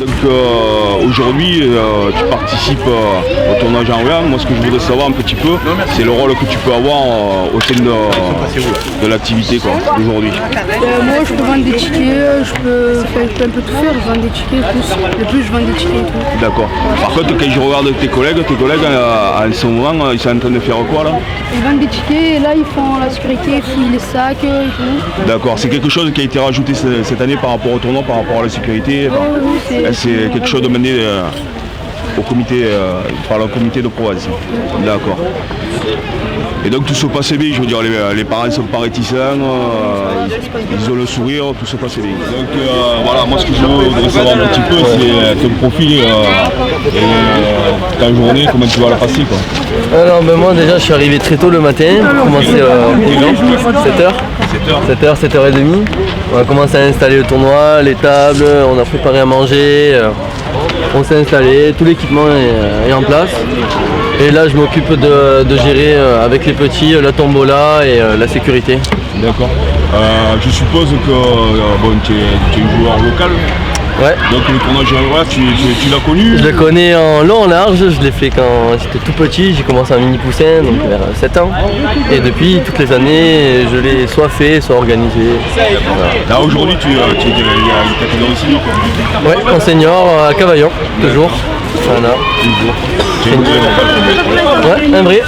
Donc aujourd'hui tu participes au tournoi Jean-Rouin. Moi ce que je voudrais savoir un petit peu, c'est le rôle que tu peux avoir au sein de l'activité aujourd'hui. Moi je peux vendre des tickets, je peux un peu tout faire, je vends des tickets tous. Le plus je vends des tickets et tout. D'accord. Par contre quand je regarde tes collègues en ce moment, ils sont en train de faire quoi là? Ils vendent des tickets et là ils font la sécurité, ils fouillent les sacs et tout. D'accord, c'est quelque chose qui a été rajouté cette année par rapport au tournoi, par rapport à la sécurité. C'est quelque chose demandé au comité, par le comité de Provence. D'accord. Et donc tout se passe bien, je veux dire, les parents ne sont pas réticents, ils ont le sourire, tout se passe bien. Donc voilà, moi ce que je voudrais savoir un petit peu, c'est ton profil et ta journée, comment tu vas la passer quoi. Alors moi déjà je suis arrivé très tôt le matin, j'ai commencé à 7h, 7h30. On a commencé à installer le tournoi, les tables, on a préparé à manger, on s'est installé, tout l'équipement est en place. Et là je m'occupe de gérer avec les petits la tombola et la sécurité. D'accord. Je suppose que tu es un joueur local. Ouais. Donc le tournoi Jean-Rouin, tu l'as connu? Je le connais en long, en large, je l'ai fait quand j'étais tout petit, j'ai commencé en mini poussin, donc vers 7 ans. Et depuis, toutes les années, je l'ai soit fait, soit organisé. Voilà. Là aujourd'hui, tu es une catégorie senior quoi. Ouais, en senior à Cavaillon, toujours. Voilà. Ouais, un vrai.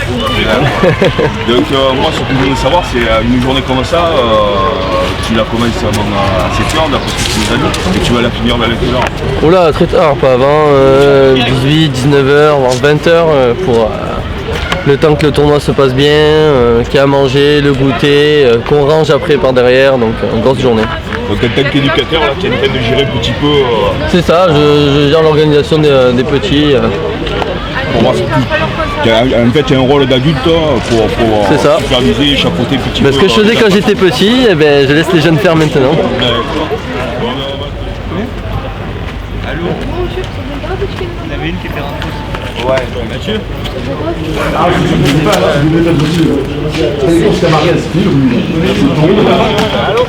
Donc moi ce que je voulais savoir c'est une journée comme ça, tu la commences à 7h d'après ce que tu nous as dit, et tu vas la finir vers quelle heure? Oula, très tard, pas avant 18, 19h, voire 20h pour le temps que le tournoi se passe bien, qu'il y a à manger, le goûter, qu'on range après par derrière, donc une grosse journée. Donc en tant qu'éducateur, là, tu es en train de gérer un petit peu... C'est ça, je gère l'organisation des petits. Pour moi, en fait, tu as un rôle d'adulte pour superviser, chapeauter un petit peu. Ce que je faisais quand j'étais petit, eh ben, je laisse les jeunes faire maintenant. Allô? Il y en avait une qui était rentrée. Ouais, Mathieu? Allô?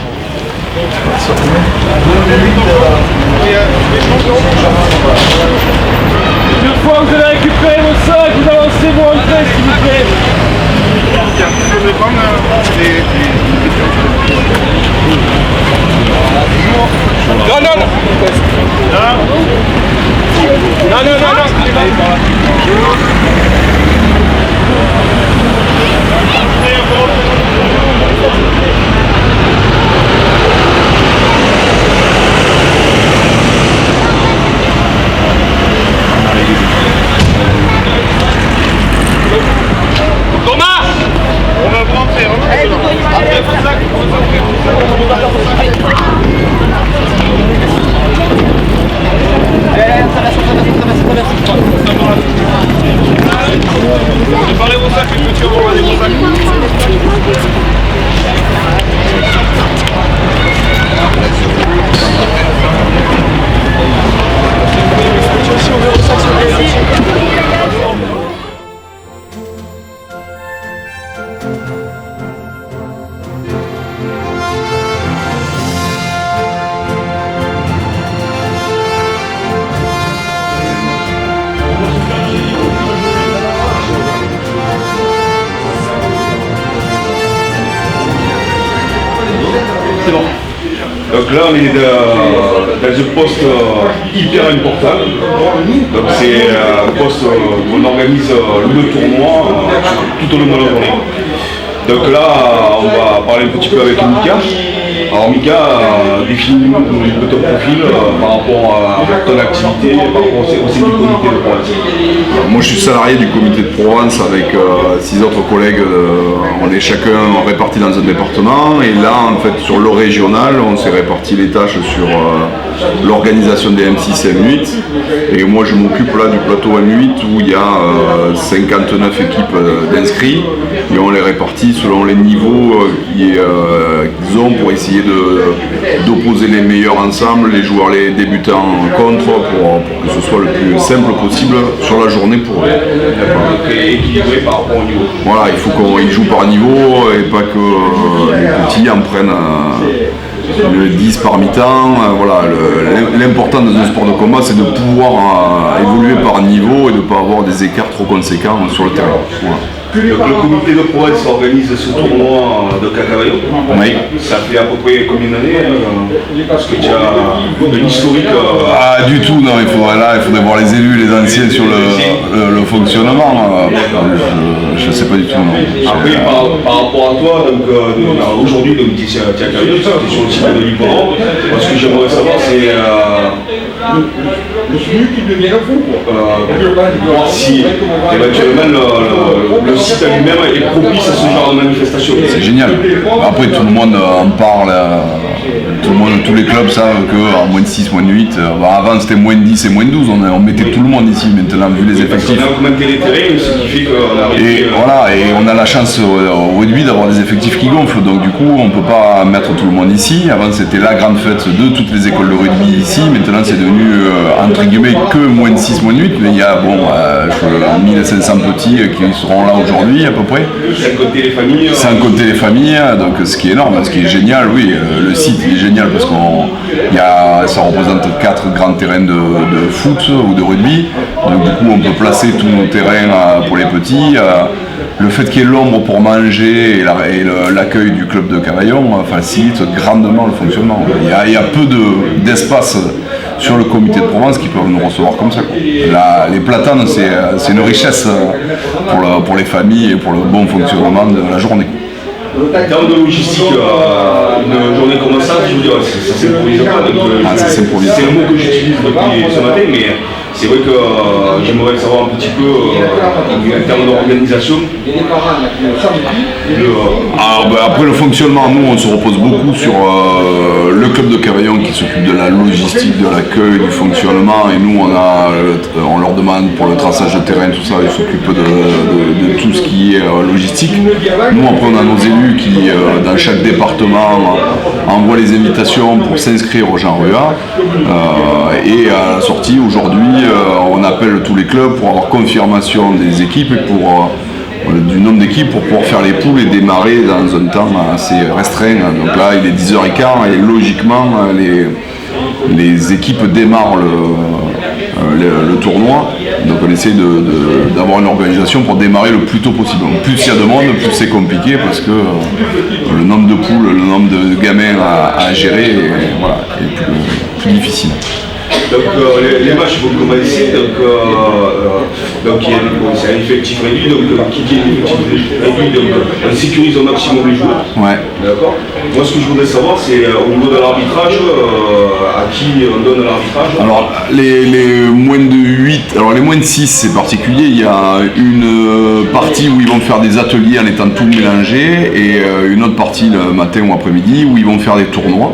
Une fois que vous avez récupéré vos sacs, vous avancez vos entrées s'il vous plaît. Je vais prendre Non, non, non. Non, non, non, Thomas! On va vous rentrer, préparez vos sacs, les petits, on va vos sacs. C'est bon. Donc là on est dans un poste hyper important. Donc c'est un poste où on organise le tournoi tout au long de la journée. Donc là on va parler un petit peu avec Mika. Alors Mika, définis-nous ton profil par rapport à ton activité, par rapport au sein du comité de Provence. Moi je suis salarié du comité de Provence avec 6 autres collègues, on est chacun répartis dans un département et là en fait sur le régional on s'est réparti les tâches sur l'organisation des M6 et M8 et moi je m'occupe là du plateau M8 où il y a 59 équipes d'inscrits et on les répartit selon les niveaux qu'ils ont pour essayer d'opposer les meilleurs ensemble, les joueurs les débutants contre pour que ce soit le plus simple possible sur la journée pour eux. Équilibré par rapport au niveau. Voilà, il faut qu'ils jouent par niveau et pas que les petits en prennent le 10 par mi-temps. Voilà, l'important dans un sport de combat c'est de pouvoir évoluer par niveau et de ne pas avoir des écarts trop conséquents sur le terrain. Voilà. Donc, le comité de Provence organise ce tournoi de Cacavaillon. Oui. Ça fait à peu près combien d'années parce que tu as un historique. Ah du tout, non, il faudrait voir les élus, les anciens sur le fonctionnement. Je ne sais pas du tout. Non. Après, par rapport à toi, donc aujourd'hui, tu es à Cacavaillon, tu es sur le site de Liboran. Ce que j'aimerais savoir, c'est voir si éventuellement le site lui-même est propice à ce genre de manifestation. C'est génial. Après tout le monde en parle, tous les clubs savent qu'en moins de 6, moins de 8, avant c'était moins de 10 et moins de 12, on mettait tout le monde ici, maintenant vu les effectifs. On a augmenté les terrains, ce qui fait qu'on a et voilà, et on a la chance au rugby d'avoir des effectifs qui gonflent, donc du coup on ne peut pas mettre tout le monde ici. Avant c'était la grande fête de toutes les écoles de rugby ici, maintenant c'est devenu entre guillemets que moins de 6, moins de 8, mais il y a 1500 petits qui seront là aujourd'hui à peu près. Sans compter les familles. Sans compter les familles, donc ce qui est énorme, ce qui est génial, oui, le site est génial parce ça représente 4 grands terrains de foot ou de rugby, donc du coup on peut placer tous nos terrains pour les petits. Le fait qu'il y ait l'ombre pour manger et l'accueil du club de Cavaillon facilite grandement le fonctionnement. Il y a peu d'espace sur le comité de Provence qui peuvent nous recevoir comme ça. Les platanes, c'est une richesse pour les familles et pour le bon fonctionnement de la journée. En termes de logistique, une journée comme ça, je veux dire, ça s'improvise pas. Ça s'improvise. C'est le mot que j'utilise depuis ce matin, mais c'est vrai que j'aimerais savoir un petit peu en termes d'organisation. Après le fonctionnement, nous on se repose beaucoup sur le club de Cavaillon qui s'occupe de la logistique, de l'accueil, du fonctionnement et nous on leur demande pour le traçage de terrain, tout ça, ils s'occupent de tout ce qui est logistique. Nous après on a nos élus qui dans chaque département envoient les invitations pour s'inscrire au Jean Rua et à la sortie aujourd'hui on appelle tous les clubs pour avoir confirmation des équipes et du nombre d'équipes pour pouvoir faire les poules et démarrer dans un temps assez restreint. Donc là il est 10h15 et logiquement les équipes démarrent le tournoi. Donc on essaie d'avoir une organisation pour démarrer le plus tôt possible. Plus il y a de monde, plus c'est compliqué parce que le nombre de poules, le nombre de gamins à gérer est plus difficile. Donc les matchs vont commencer, donc c'est un effectif réduit, donc qui dit un effectif réduit, donc on sécurise au maximum les joueurs. Ouais. D'accord. Moi ce que je voudrais savoir c'est au niveau de l'arbitrage, à qui on donne l'arbitrage. Alors les moins de 8, alors les moins de 6 c'est particulier, il y a une partie où ils vont faire des ateliers en étant tout mélangés et une autre partie le matin ou après-midi où ils vont faire des tournois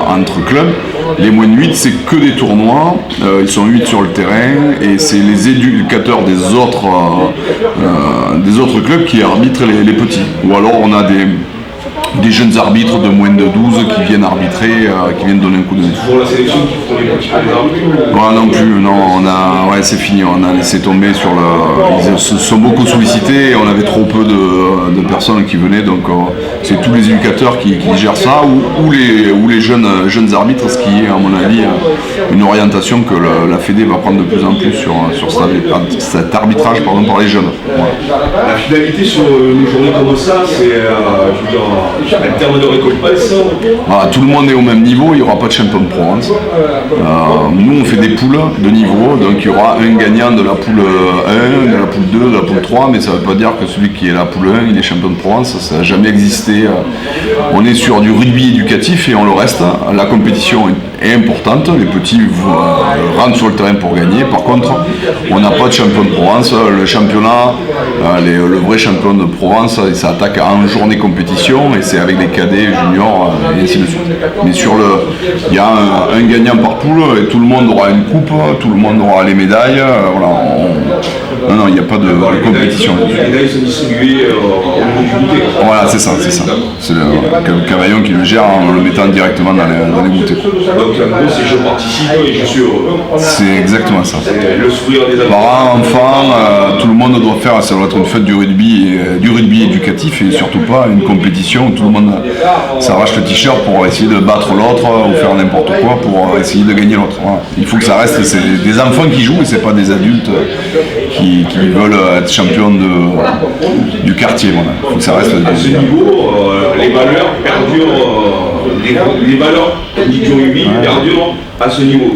entre clubs. Les moins de 8 c'est que des tournois, ils sont 8 sur le terrain et c'est les éducateurs des autres clubs qui arbitrent les petits. Ou alors on a des jeunes arbitres de moins de 12 qui viennent arbitrer, qui viennent donner un coup de main. Pour la sélection qui font les petits arbitres. Voilà, non plus, non, c'est fini, on a laissé tomber ils se sont beaucoup sollicités et on avait trop peu de personnes qui venaient, donc c'est tous les éducateurs qui gèrent ça ou les jeunes arbitres, ce qui est à mon avis une orientation que la Fédé va prendre de plus en plus sur cet arbitrage par les jeunes. Voilà. La finalité sur une journée comme ça, c'est En termes de récompense, Voilà, tout le monde est au même niveau, il n'y aura pas de champion de Provence. Nous on fait des poules de niveau, donc il y aura un gagnant de la poule 1, de la poule 2, de la poule 3, mais ça ne veut pas dire que celui qui est la poule 1, il est champion de Provence, ça n'a jamais existé. On est sur du rugby éducatif et on le reste. La compétition est importante, les petits rentrent sur le terrain pour gagner. Par contre, on n'a pas de champion de Provence. Le championnat, le vrai champion de Provence, il s'attaque en journée compétition et c'est avec les cadets, juniors et ainsi de suite. Mais il y a un gagnant par poule et tout le monde aura une coupe, tout le monde aura les médailles. Voilà, non, il n'y a pas de compétition. les médailles sont distribuées au niveau du goûter. Voilà, c'est ça. C'est le Cavaillon qui le gère en le mettant directement dans les goûters. Donc en gros, c'est je participe et je suis heureux. C'est exactement ça. C'est le sourire des enfants. Parents, enfants, tout le monde doit faire, ça doit être une fête du rugby éducatif et surtout pas une compétition où tout le monde s'arrache le t-shirt pour essayer de battre l'autre ou faire n'importe quoi pour essayer de gagner l'autre. Voilà. Il faut que ça reste, c'est des enfants qui jouent et c'est pas des adultes qui veulent être champions du quartier. Voilà. Il faut que ça reste. À ce niveau, les valeurs perdurent, les valeurs du rugby perdurent à ce niveau.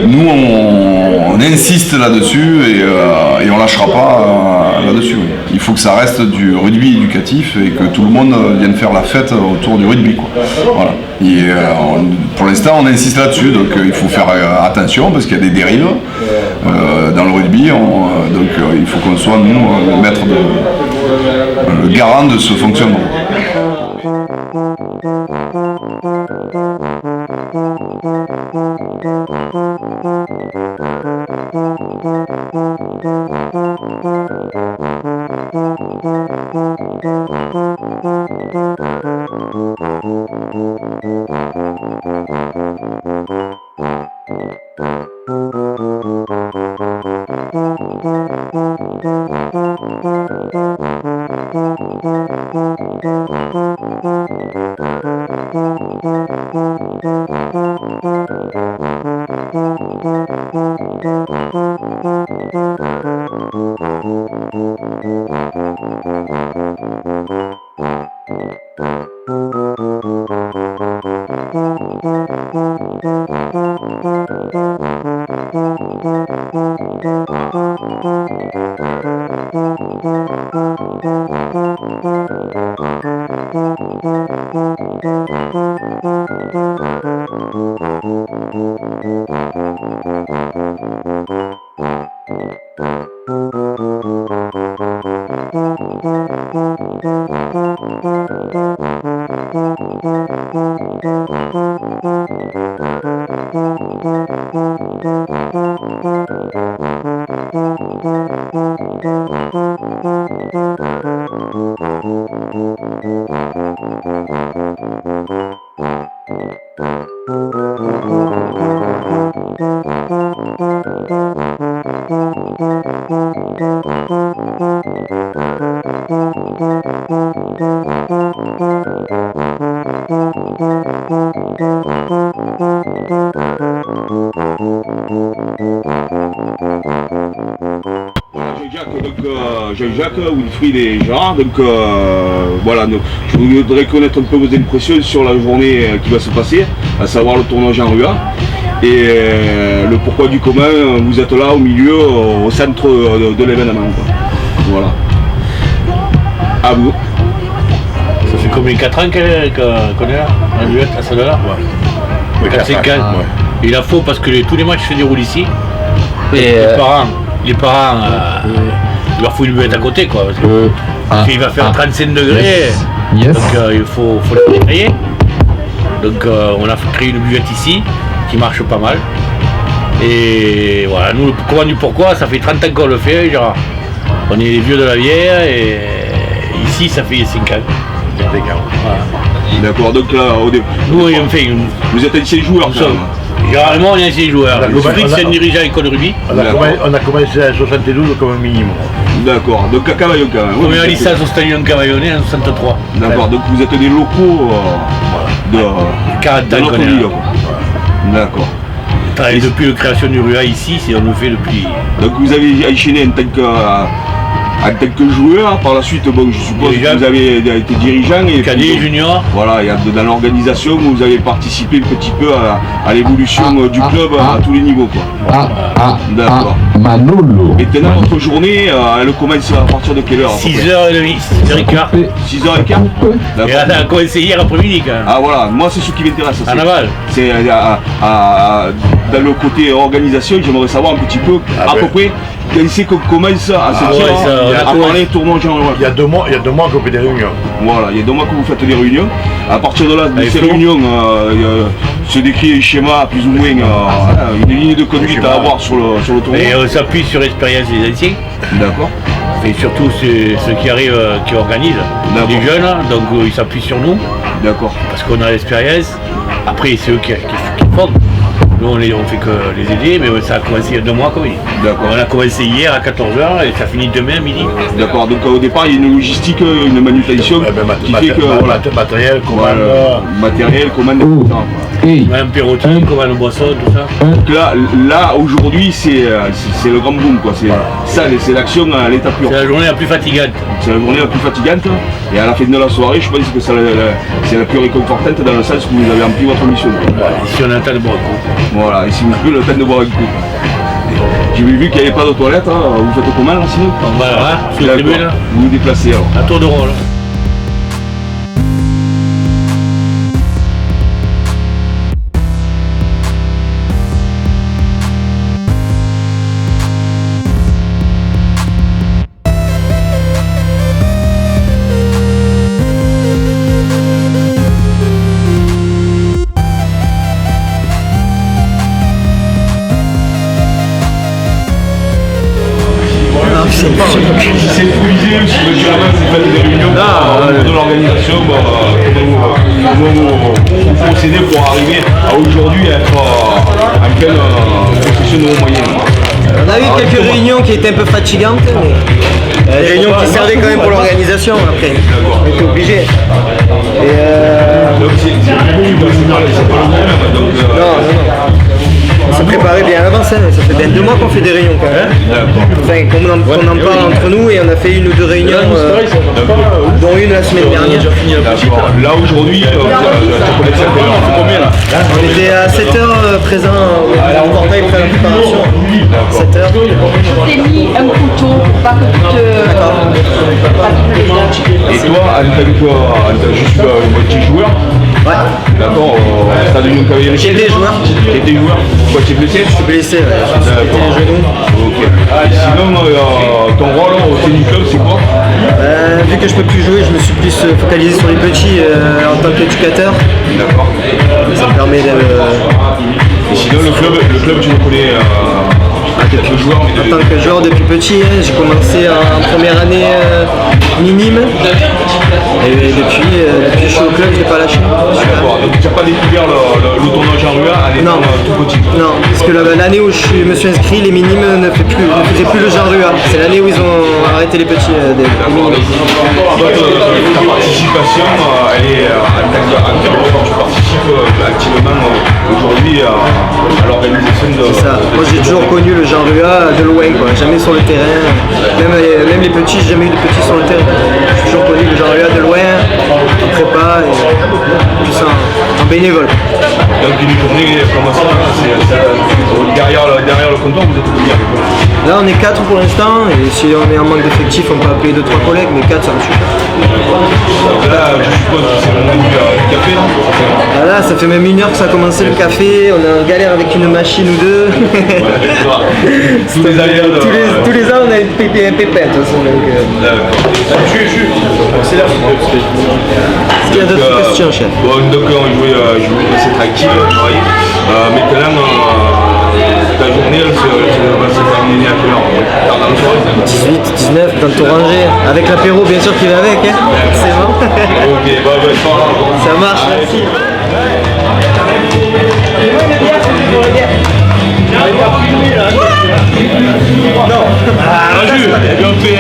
Nous, on insiste là-dessus et on lâchera pas là-dessus. Oui. Il faut que ça reste du rugby éducatif et que tout le monde vienne faire la fête autour du rugby. Quoi. Voilà. Et, pour l'instant, on insiste là-dessus, donc il faut faire attention parce qu'il y a des dérives dans le rugby. Donc il faut qu'on soit, nous, le garant de ce fonctionnement. Jean-Jacques, Wilfried et Gérard, donc voilà, je voudrais connaître un peu vos impressions sur la journée qui va se passer, à savoir le tournoi Jean Rua et le pourquoi du comment vous êtes là au milieu, au centre de l'événement. Voilà. À vous. Ça fait combien 4 ans qu'on est là, à l'UET, à celle-là? Ouais. 4-5 ans. Ouais. Il a faut parce que tous les matchs se déroulent ici. Et les parents il leur faut une buvette à côté quoi. Parce qu'il va faire 35 degrés. Yes. Donc il faut le nettoyer. Donc on a créé une buvette ici qui marche pas mal. Et voilà, nous le comment du pourquoi, ça fait 30 ans qu'on le fait, genre. On est les vieux de la bière et ici ça fait 5 ans. Voilà. D'accord, donc là nous on fait vous êtes ancien joueur quand même. Généralement on est ancien joueur. C'est un dirigeant école rugby. On a commencé à 72 comme un minimum. D'accord, donc à Cavaillon quand même. Première licence au Stadion Cavaillonnais en 63. D'accord, donc vous êtes des locaux de 40 ans notre ligue. D'accord. Et depuis la création du RUA ici, on le fait depuis. Donc vous avez enchaîné en tant en tant que joueur, par la suite, bon, je suppose que vous avez été dirigeant et cadet, junior. Voilà, il y a dans l'organisation, vous avez participé un petit peu à l'évolution du club à tous les niveaux, quoi. D'accord. Maintenant, votre journée, elle commence à partir de quelle heure? 6h30, 6h15. 6h15. Et là, on a commencé hier après-midi quand même. Ah voilà, moi c'est ce qui m'intéresse. En aval. C'est dans le côté organisation, j'aimerais savoir un petit peu, à peu près, quand c'est qu'on commence à se dire, à parler tournoi général. Il y a 2 mois qu'on fait des réunions. Voilà, il y a 2 mois que vous faites des réunions. À partir de là, de ces réunions, se décrit un schéma plus ou moins, une ligne de conduite à avoir sur le tournoi. Et on s'appuie sur l'expérience des anciens. D'accord. Et surtout ceux qui arrivent, qui organisent, les jeunes, donc ils s'appuient sur nous. D'accord. Parce qu'on a l'expérience. Après, c'est eux qui font. Nous, on fait que les aider, mais ça a commencé il y a 2 mois comme il. D'accord. On a commencé hier à 14h et ça finit demain à midi. D'accord, donc au départ, il y a une logistique, une manutention qui fait que matériel, commande. Matériel, commande, Un perrotin, commande de boisson, tout ça. Donc là aujourd'hui, c'est le grand boom, quoi. C'est l'action à l'état pur. C'est la journée la plus fatigante. C'est la journée la plus fatigante. Et à la fin de la soirée, je pense que c'est la plus réconfortante dans le sens où vous avez rempli votre mission. Ici, on a le temps de boire un coup. Voilà, et si vous avez le temps de boire un coup. J'ai vu qu'il n'y avait pas de toilette, vous faites comment là sinon? On va là, sur la tribune. Vous vous déplacez alors. À tour de rôle. C'est improvisé ou si monsieur Laval c'est fait des réunions de l'organisation, comment vous procédez pour arriver à aujourd'hui être en pleine possession de vos moyens? On a eu quelques réunions qui étaient un peu fatigantes, mais des réunions qui servaient quand même pour l'organisation après. On était obligés. Donc c'est pas le même, donc non. On s'est préparé bien avant ça, ça fait bien 2 mois qu'on fait des réunions quand même. Enfin, qu'on en parle entre nous et on a fait 1 ou 2 réunions, dont une la semaine dernière. Là aujourd'hui, vous connaissez combien là? On était à 7h présent au portail près de la préparation. 7h. Je t'ai mis un couteau pour pas que tu te... Et toi, en tant que juste petit joueur, ouais. D'accord, t'as devenu un cavalier. J'étais joueur. T'étais joueur. Pourquoi tu es blessé? Je suis blessé, ouais. J'ai un genou. Ok. Et sinon, ton rôle au sein du club, c'est quoi? Vu que je peux plus jouer, je me suis plus focalisé sur les petits en tant qu'éducateur. D'accord. Ça me permet de... Et sinon, le club, tu le connais en tant que joueur depuis petit, j'ai commencé en première année minime et depuis je suis au club, je n'ai pas lâché. D'accord, donc tu n'as pas découvert le tournoi Jean Rua à l'état tout petit? Non, parce que l'année où je me suis inscrit, les minimes ne faisaient plus le Jean Rua. C'est l'année où ils ont arrêté les petits des minimes. Ta participation, elle est en tant qu'entraîneur, tu participes activement aujourd'hui à l'organisation de... C'est ça, moi j'ai toujours connu le Jean Rua de loin, quoi. Jamais sur le terrain, même les petits, j'ai jamais eu de petits sur le terrain. J'ai toujours connu le Jean Rua de loin, en prépa et puis ça en bénévole. Donc une journée comme ça, derrière le comptoir, vous êtes combien? Là on est 4 pour l'instant et si on est en manque d'effectifs on peut appeler 2-3 collègues, mais 4 ça me suffit. Donc là je suppose que c'est le moment du café, non? Ah là ça fait même 1 heure que ça a commencé le café, on est en galère avec une machine ou deux. Tous les aléas tous les ans on a une pépette de toute façon. C'est là. Est-ce qu'il y a d'autres questions, chef? Bon, donc je vais passer tranquille, travailler. Maintenant, ta journée, elle se terminer à quelle heure? Dans le soir? 18, 19, dans tout rangé. Avec l'apéro bien sûr qui va avec, hein. C'est bon. Ok, bah, ça marche, merci. Non. Raju, on fait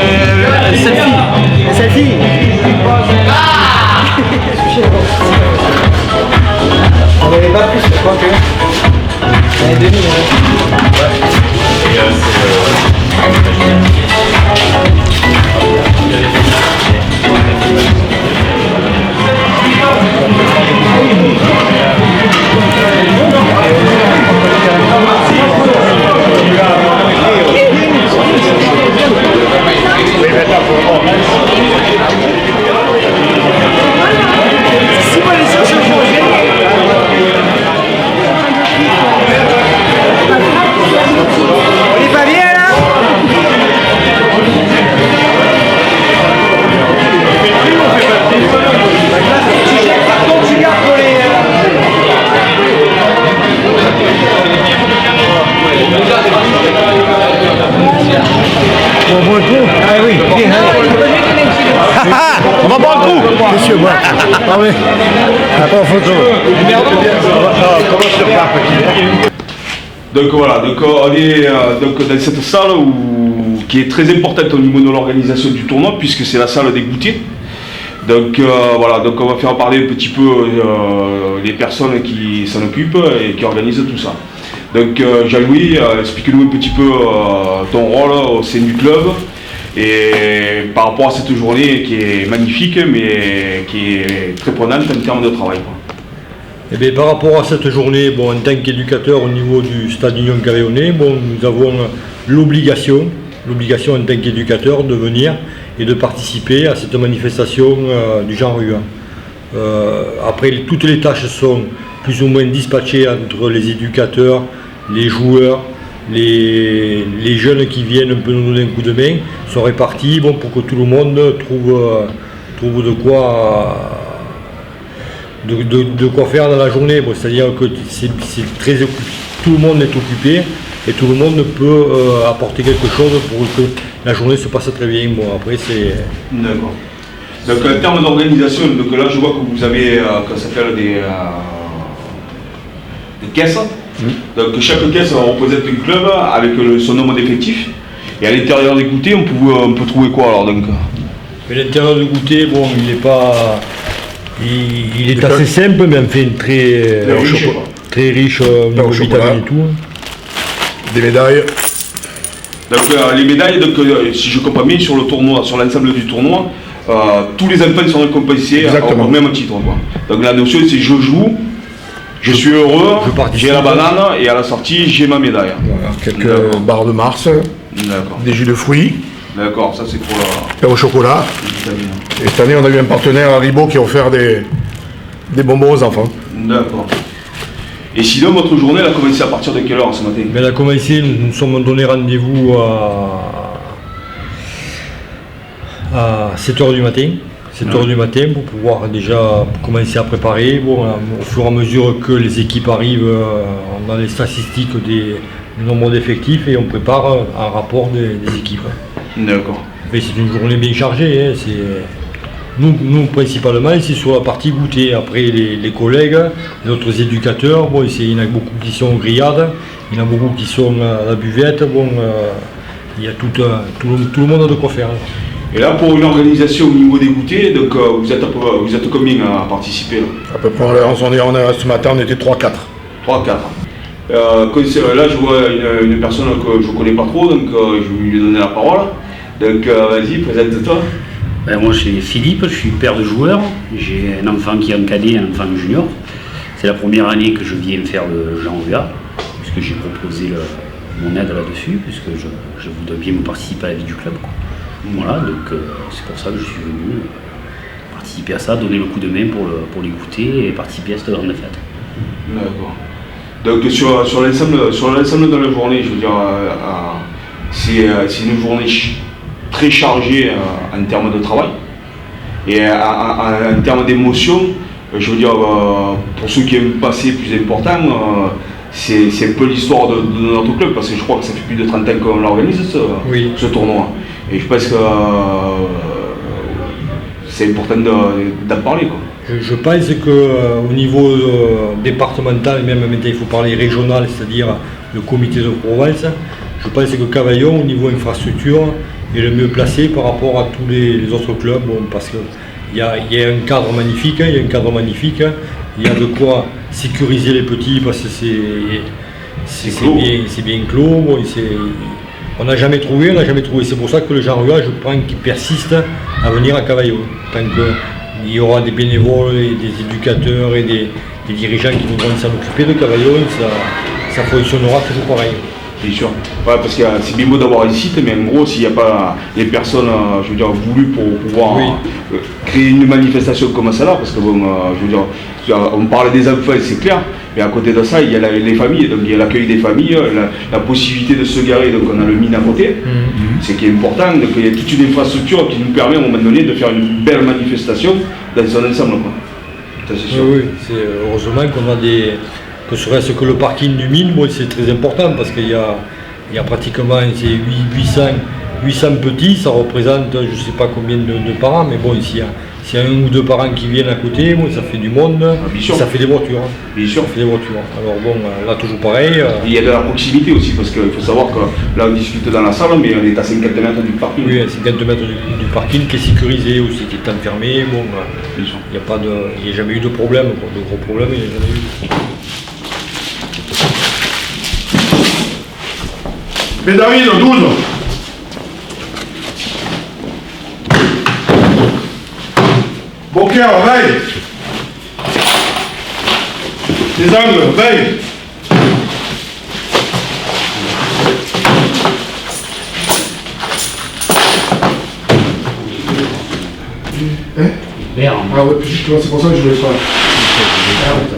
un selfie. On n'avait pas plus, je crois que... Allez, demi. Ouais. Ah oui. Après en photo. Comment se faire petit? Donc voilà, donc on est donc dans cette salle qui est très importante au niveau de l'organisation du tournoi, puisque c'est la salle des goûters. Donc voilà, donc on va faire parler un petit peu les personnes qui s'en occupent et qui organisent tout ça. Donc Jean-Louis, explique-nous un petit peu ton rôle au sein du club et par rapport à cette journée qui est magnifique mais qui est très prenante en termes de travail. Eh bien, par rapport à cette journée, bon, en tant qu'éducateur au niveau du Stade Union Cavaillonnet, bon, nous avons l'obligation en tant qu'éducateur de venir et de participer à cette manifestation du Jean Rua. Après, toutes les tâches sont plus ou moins dispatchées entre les éducateurs, les joueurs, les jeunes qui viennent un peu nous donner un coup de main, sont répartis bon, pour que tout le monde trouve de quoi faire dans la journée, bon, c'est-à-dire que tout le monde est occupé et tout le monde peut apporter quelque chose pour que la journée se passe très bien. Bon, après c'est... D'accord. Donc en termes d'organisation, donc là je vois que vous avez ça s'appelle des caisses. Donc chaque caisse représente un club avec son nombre d'effectifs. Et à l'intérieur des goûters, on peut trouver quoi alors donc? Mais l'intérieur du goûter, bon, il n'est pas... Il est assez simple, mais enfin très riche au niveau vitamines et tout. Des médailles. Donc les médailles, donc, si je comprends bien, sur le tournoi, sur l'ensemble du tournoi, tous les enfants sont récompensés au même titre. Quoi. Donc la notion c'est je joue, je suis heureux, j'ai la banane et à la sortie j'ai ma médaille. Voilà, quelques barres de Mars, des jus de fruits. D'accord, ça c'est pour la... pain au chocolat. Et cette année on a eu un partenaire à Ribot qui a offert des bonbons aux enfants. D'accord. Et sinon votre journée elle a commencé à partir de quelle heure ce matin? Elle a commencé, nous nous sommes donné rendez-vous à 7h du matin. 7h du matin pour pouvoir déjà commencer à préparer. Bon, au fur et à mesure que les équipes arrivent, on a les statistiques du nombre d'effectifs et on prépare un rapport des équipes. D'accord. Mais c'est une journée bien chargée. Hein, nous principalement, c'est sur la partie goûter. Après, les collègues, les autres éducateurs, bon, il y en a beaucoup qui sont aux grillades, il y en a beaucoup qui sont à la buvette. Bon, il y a tout le monde a de quoi faire. Et là, pour une organisation au niveau des goûters, donc, vous êtes combien à participer là? À peu près, ce matin, on était 3-4. 3-4. Là, je vois une personne que je ne connais pas trop, donc je vais lui donner la parole. Donc, vas-y, présente-toi. Ben, moi, c'est Philippe, je suis père de joueur. J'ai un enfant qui est en cadet et un enfant junior. C'est la première année que je viens faire le Jean Rua, puisque j'ai proposé mon aide là-dessus, puisque je voudrais bien me participer à la vie du club. Quoi. Voilà, donc c'est pour ça que je suis venu participer à ça, donner le coup de main pour les goûter et participer à cette grande fête. D'accord. Donc sur l'ensemble de la journée, je veux dire, c'est une journée très chargée en termes de travail et en termes d'émotion. Je veux dire, pour ceux qui aiment passer plus important, c'est un peu l'histoire de notre club, parce que je crois que ça fait plus de 30 ans qu'on l'organise ce tournoi. Et je pense que c'est important d'en parler. Quoi. Je pense qu'au niveau départemental, même maintenant il faut parler régional, c'est-à-dire le comité de Provence, je pense que Cavaillon, au niveau infrastructure, est le mieux placé par rapport à tous les autres clubs, bon, parce qu'il y a un cadre magnifique, il y a de quoi sécuriser les petits, parce que c'est bien clos. Bon, on n'a jamais trouvé, c'est pour ça que le Jean Rua, je pense qu'il persiste à venir à Cavaillon. Tant qu'il y aura des bénévoles, et des éducateurs et des dirigeants qui voudront s'en occuper de Cavaillon, ça fonctionnera toujours pareil. Bien sûr. Ouais, parce que c'est bien beau d'avoir un site, mais en gros, s'il n'y a pas les personnes, je veux dire, voulues pour pouvoir créer une manifestation comme celle-là, parce que bon, je veux dire, on parle des enfants, c'est clair, mais à côté de ça, il y a les familles, donc il y a l'accueil des familles, la possibilité de se garer, donc on a le mine à côté, c'est qui est important, donc il y a toute une infrastructure qui nous permet à un moment donné de faire une belle manifestation dans son ensemble. Quoi. Ça, c'est sûr. Oui, c'est heureusement qu'on a que serait-ce que le parking du mine, bon, c'est très important parce qu'il y a pratiquement 800 petits, ça représente je ne sais pas combien de par an, mais bon, ici s'il y a un ou deux parents qui viennent à côté, bon, ça fait du monde, ça fait des voitures. Bien sûr. Ça fait des voitures. Alors bon, là toujours pareil. Il y a de la proximité aussi, parce qu'il faut savoir que là on discute dans la salle, mais on est à 50 mètres du parking. Oui, à 50 mètres du parking qui est sécurisé aussi, qui est enfermé. Bon, il n'y a jamais eu de problème, quoi. De gros problèmes, il n'y a jamais eu. Mais David, 12. Beaucaire, veille. Les angles, veille. Merde. Ah ouais, justement, c'est pour ça que je voulais pas.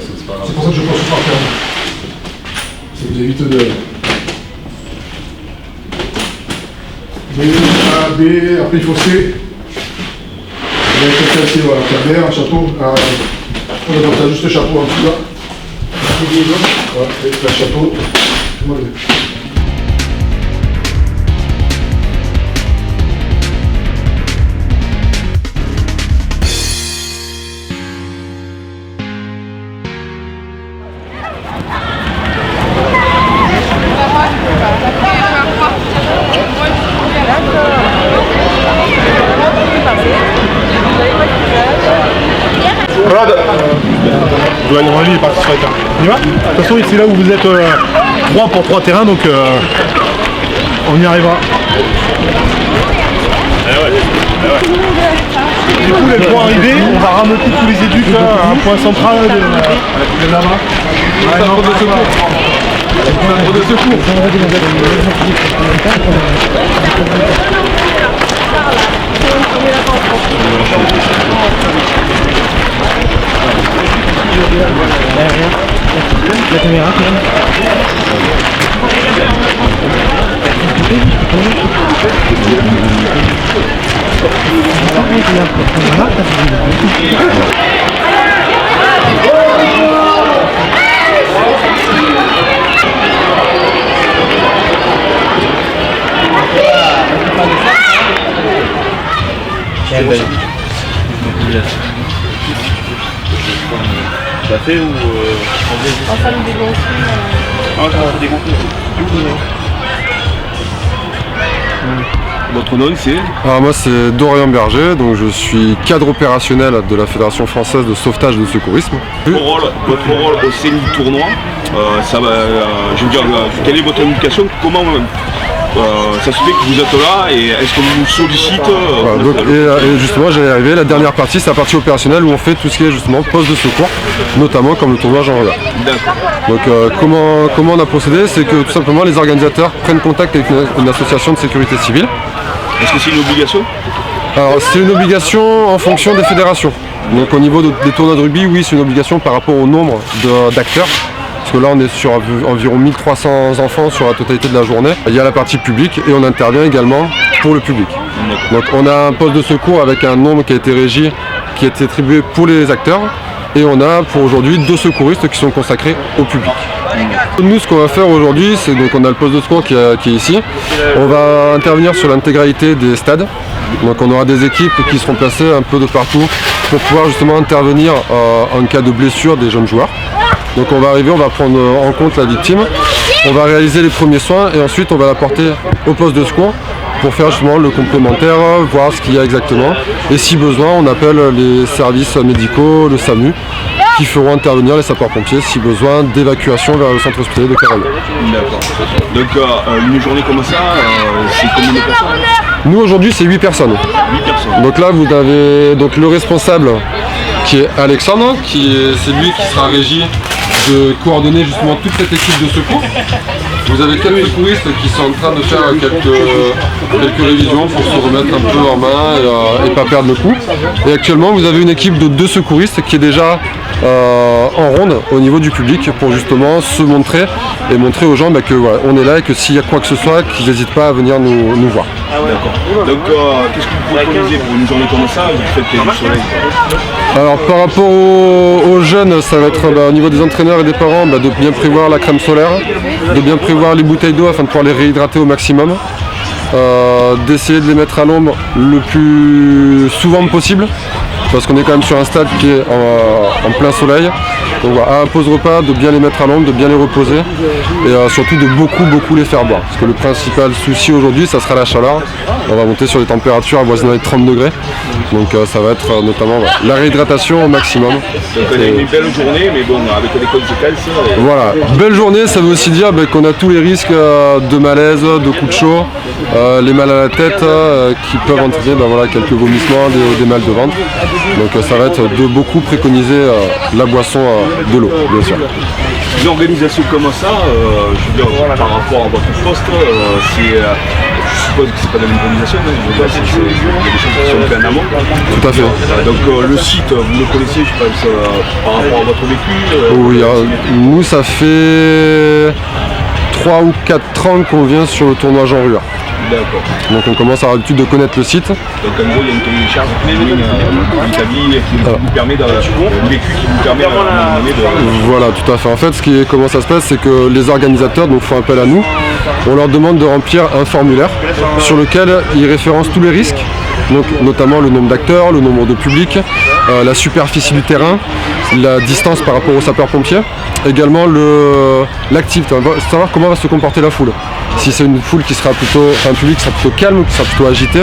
C'est pour ça que je pense pas faire. Ça vous évite de. B, A, B, après il faut C. Il y a quelqu'un ici, voilà, qui a B, un chapeau. On a juste le chapeau en dessous là. Voilà, et le chapeau. Moi, Lui, il est parti sur les terrains. On y va ? De toute façon, c'est là où vous êtes 3 pour 3 terrains, donc on y arrivera. Du coup, les points arrivés, on va ramener tous les éducs à un point central de là-bas. Centre de secours. La caméra quand même. Ça fait ou Enfin, le dégonfler. Ah, ça va dégonfler. Votre nom c'est ? Alors moi c'est Dorian Berger, donc je suis cadre opérationnel de la Fédération Française de Sauvetage et de Secourisme. Votre rôle au sein du tournoi, je veux dire, quelle est votre implication ? Comment ça se fait que vous êtes là et est-ce qu'on vous sollicite voilà, donc, et justement j'allais arriver, la dernière partie c'est la partie opérationnelle où on fait tout ce qui est justement poste de secours, notamment comme le tournoi Jean Revers. Donc comment on a procédé, c'est que tout simplement les organisateurs prennent contact avec une association de sécurité civile. Est-ce que c'est une obligation ? Alors c'est une obligation en fonction des fédérations. Donc au niveau des tournois de rugby, oui c'est une obligation par rapport au nombre d'acteurs. Parce que là on est sur environ 1300 enfants sur la totalité de la journée. Il y a la partie publique et on intervient également pour le public. Donc on a un poste de secours avec un nombre qui a été régi, qui a été attribué pour les acteurs. Et on a pour aujourd'hui 2 secouristes qui sont consacrés au public. Nous ce qu'on va faire aujourd'hui, c'est donc on a le poste de secours qui est ici. On va intervenir sur l'intégralité des stades. Donc on aura des équipes qui seront placées un peu de partout pour pouvoir justement intervenir en cas de blessure des jeunes joueurs. Donc on va arriver, on va prendre en compte la victime, on va réaliser les premiers soins et ensuite on va la porter au poste de secours pour faire justement le complémentaire, voir ce qu'il y a exactement. Et si besoin, on appelle les services médicaux, le SAMU, qui feront intervenir les sapeurs-pompiers si besoin d'évacuation vers le centre hospitalier de Carayon. D'accord. Donc une journée comme ça, c'est combien de personnes ? Nous aujourd'hui c'est 8 personnes. 8 personnes. Donc là vous avez donc le responsable qui est Alexandre, c'est lui qui sera régi de coordonner justement toute cette équipe de secours. Vous avez quelques secouristes qui sont en train de faire quelques révisions pour se remettre un peu en main et pas perdre le coup. Et actuellement vous avez une équipe de 2 secouristes qui est déjà en ronde au niveau du public pour justement se montrer et montrer aux gens que voilà, on est là et que s'il y a quoi que ce soit, qu'ils n'hésitent pas à venir nous voir. Ah ouais, d'accord. Donc qu'est-ce que vous préconisez pour une journée comme ça ? Vous faites du soleil. Alors par rapport aux jeunes, ça va être au niveau des entraîneurs et des parents de bien prévoir la crème solaire, de bien prévoir les bouteilles d'eau afin de pouvoir les réhydrater au maximum, d'essayer de les mettre à l'ombre le plus souvent possible parce qu'on est quand même sur un stade qui est en plein soleil. Donc voilà, à la pause repas, de bien les mettre à l'ombre, de bien les reposer et surtout de beaucoup les faire boire. Parce que le principal souci aujourd'hui, ça sera la chaleur. On va monter sur des températures avoisinant les 30 degrés. Donc ça va être notamment la réhydratation au maximum. Donc on a une belle journée, mais bon, avec les conséquences. Voilà, belle journée, ça veut aussi dire qu'on a tous les risques de malaise, de coups de chaud, les mal à la tête qui peuvent entraîner quelques vomissements, des mal de ventre. Donc ça va être de beaucoup préconiser la boisson de l'eau, bien sûr. Une organisation comme ça, je veux dire, par rapport à votre poste, je suppose que c'est pas de l'improvisation, c'est des choses qui sont faites en amont. Tout à fait. Donc le site, vous le connaissez, je pense, par rapport à votre vécu. Oui, nous ça fait 3 ou 4 ans qu'on vient sur le tournoi Jean Ruard. D'accord. Donc on commence à avoir l'habitude de connaître le site. Donc en gros il y a une cahier des charges qui vous permet un vécu qui vous permet de... Voilà, tout à fait. En fait, comment ça se passe, c'est que les organisateurs font appel à nous. On leur demande de remplir un formulaire sur lequel ils référencent tous les risques, donc notamment le nombre d'acteurs, le nombre de public, la superficie du terrain, la distance par rapport aux sapeurs-pompiers, également l'activité, savoir comment va se comporter la foule. Si c'est une foule un public qui sera plutôt calme, qui sera plutôt agité,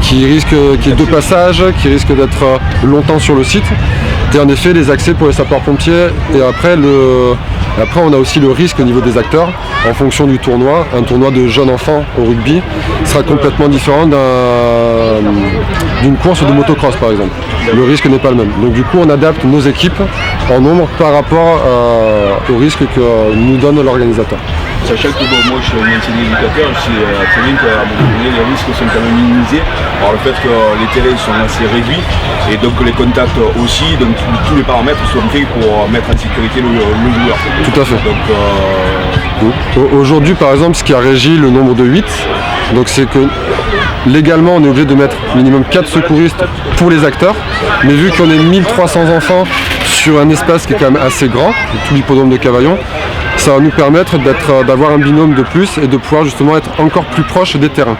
qui est de passage, qui risque d'être longtemps sur le site. Et en effet, les accès pour les sapeurs-pompiers. Et après, on a aussi le risque au niveau des acteurs. En fonction du tournoi, un tournoi de jeunes enfants au rugby sera complètement différent d'une course de motocross, par exemple. Le risque n'est pas le même. Donc du coup, on adapte nos équipes en nombre par rapport au risque que nous donne l'organisateur. Sachant que moi je suis un ancien éducateur, je sais très bien qu'à un moment donné les risques sont quand même minimisés par le fait que les terrains sont assez réduits et donc les contacts aussi, donc tous les paramètres sont faits pour mettre en sécurité le joueur. Tout à fait. Donc, aujourd'hui par exemple, ce qui a régi le nombre de 8, donc c'est que légalement on est obligé de mettre minimum 4 secouristes pour les acteurs, mais vu qu'on est 1300 enfants sur un espace qui est quand même assez grand, tout l'hippodrome de Cavaillon, ça va nous permettre d'avoir un binôme de plus et de pouvoir justement être encore plus proche des terrains.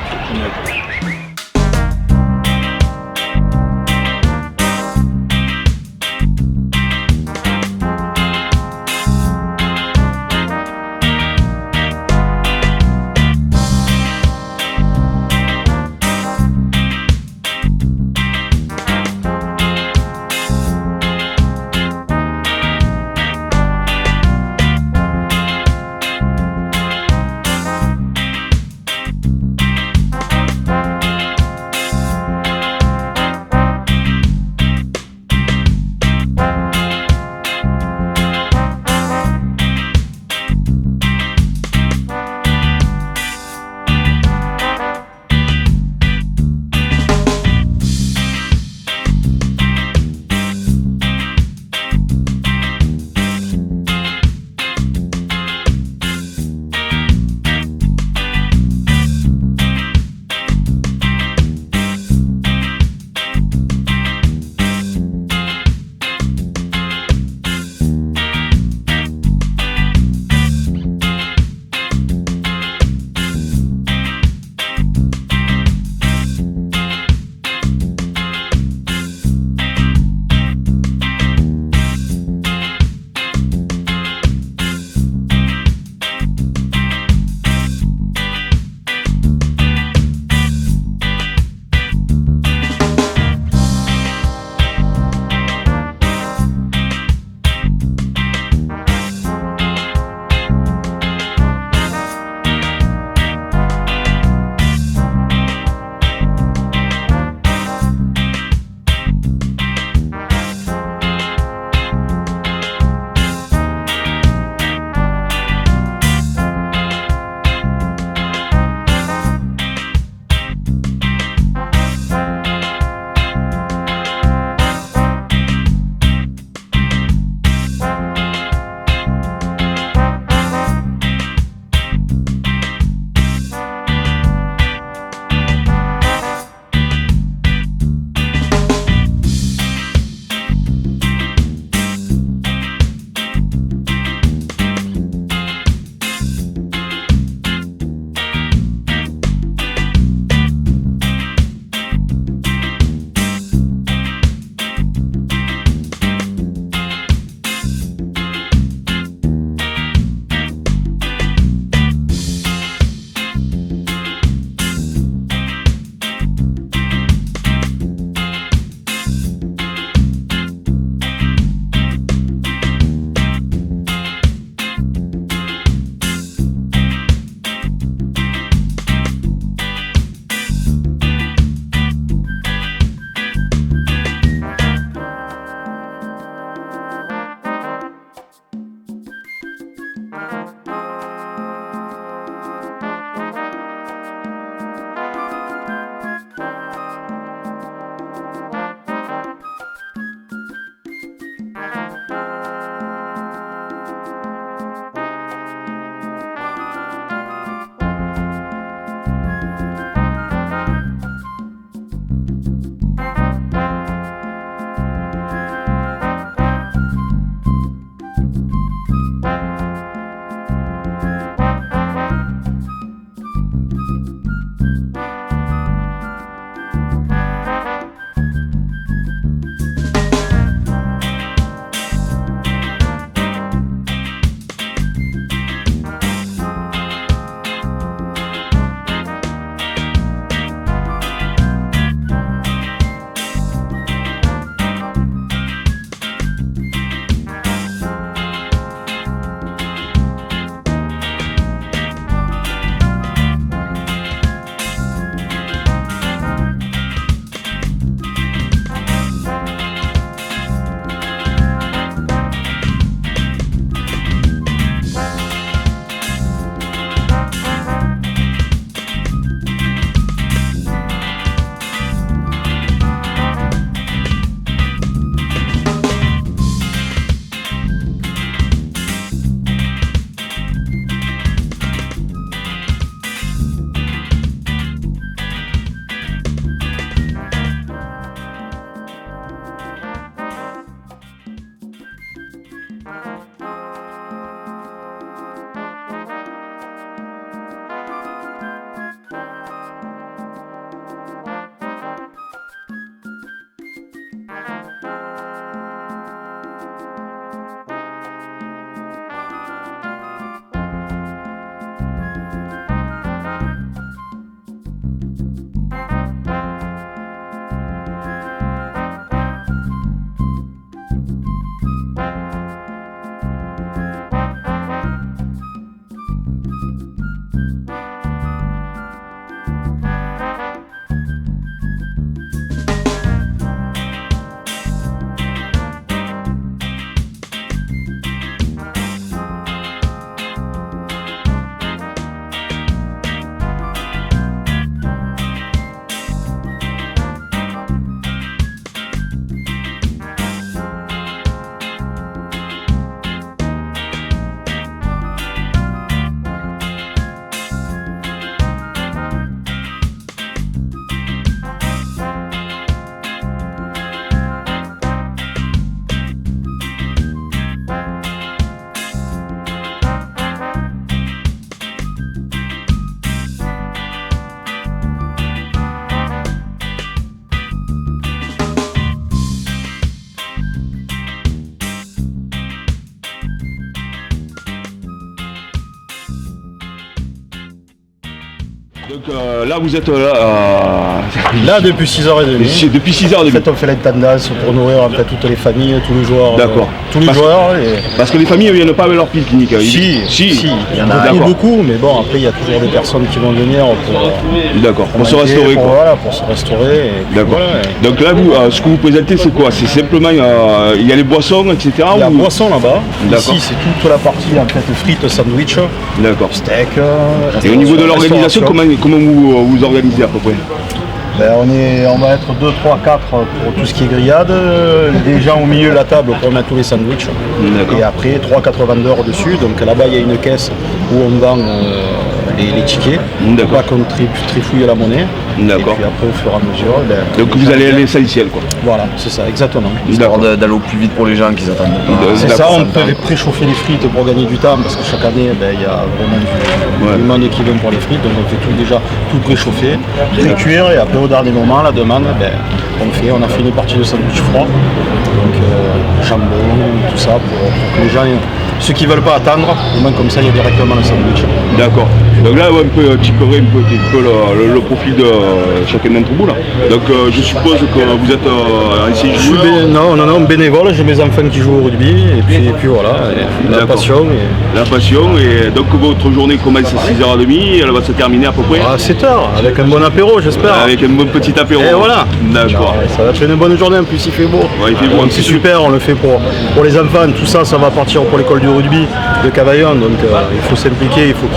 Donc là vous êtes là depuis 6h30. Depuis 6h30. En fait on fait l'intendance pour nourrir en fait toutes les familles, tous les joueurs. D'accord. Parce que les familles ne viennent pas avec leur pique-nique. Si. Il y en a beaucoup, mais bon après il y a toujours des personnes qui vont venir pour se restaurer. Pour se restaurer. D'accord. Donc là vous ce que vous présentez c'est quoi? C'est simplement il y a les boissons, etc. Il y a boissons là-bas. Ici c'est toute la partie en fait frites, sandwich. D'accord. Steak. Et au niveau de l'organisation, comment vous organisez à peu près? On va être 2, 3, 4 pour tout ce qui est grillade, des gens au milieu de la table pour mettre tous les sandwichs. Et après 3-4 vendeurs dessus. Donc là-bas il y a une caisse où on vend les tickets, pas qu'on trifouille la monnaie. D'accord. Et puis après au fur et à mesure. Donc vous allez à l'essentiel quoi. Voilà, c'est ça, exactement. Histoire d'aller au plus vite pour les gens qu'ils attendent. C'est ça, on peut préchauffer les frites pour gagner du temps parce que chaque année il y a vraiment du monde qui vient pour les frites, donc on fait tout préchauffer, pré-cuire et après au dernier moment la demande on a fait une partie de sandwich froid, donc jambon, tout ça pour que les gens, ceux qui ne veulent pas attendre, au moins comme ça il y a directement le sandwich. D'accord. Donc là tu peux un peu le profil de chacun d'entre vous là. Donc je suppose que vous êtes ancien joueur. Non, bénévole, j'ai mes enfants qui jouent au rugby et puis voilà, la passion. La passion et donc votre journée commence à 6h30, elle va se terminer à peu près à 7h, avec un bon apéro j'espère. Avec un bon petit apéro. Et voilà. D'accord. Ça va être une bonne journée, en plus il fait beau. Ouais, il fait beau. C'est super, on le fait pour les enfants, tout ça va partir pour l'école du rugby de Cavaillon, donc il faut s'impliquer, il faut